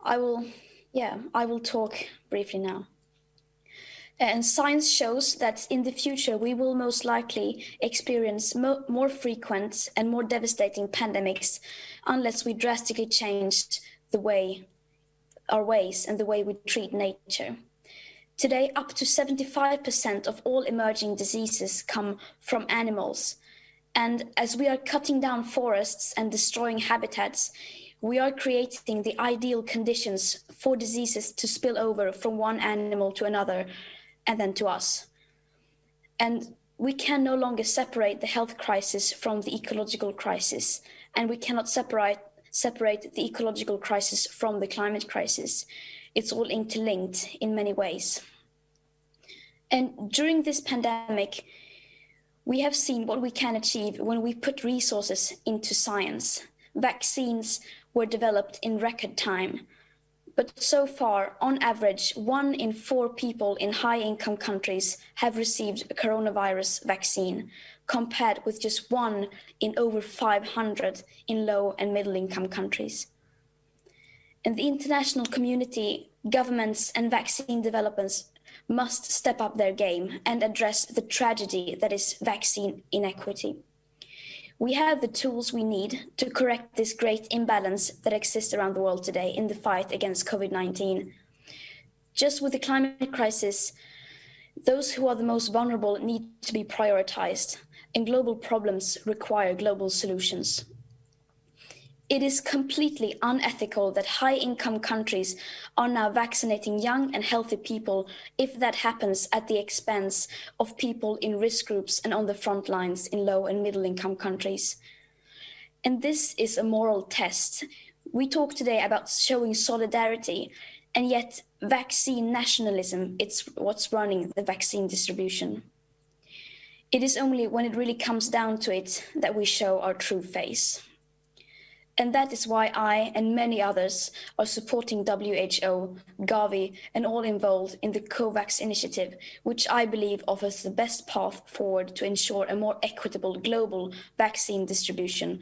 I will, I will talk briefly now. And science shows that in the future, we will most likely experience more frequent and more devastating pandemics unless we drastically change our ways and the way we treat nature. Today, up to 75% of all emerging diseases come from animals. And as we are cutting down forests and destroying habitats, we are creating the ideal conditions for diseases to spill over from one animal to another and then to us. And we can no longer separate the health crisis from the ecological crisis, and we cannot separate the ecological crisis from the climate crisis. It's all interlinked in many ways. And during this pandemic, we have seen what we can achieve when we put resources into science. Vaccines were developed in record time. But so far, on average, 1 in 4 people in high-income countries have received a coronavirus vaccine, compared with just 1 in over 500 in low and middle-income countries. And the international community, governments and vaccine developers must step up their game and address the tragedy that is vaccine inequity. We have the tools we need to correct this great imbalance that exists around the world today in the fight against COVID-19. Just with the climate crisis, those who are the most vulnerable need to be prioritized, and global problems require global solutions. It is completely unethical that high-income countries are now vaccinating young and healthy people if that happens at the expense of people in risk groups and on the front lines in low and middle-income countries. And this is a moral test. We talk today about showing solidarity, and yet vaccine nationalism, it's what's running the vaccine distribution. It is only when it really comes down to it that we show our true face. And that is why I and many others are supporting WHO, Gavi, and all involved in the Covax initiative, which I believe offers the best path forward to ensure a more equitable global vaccine distribution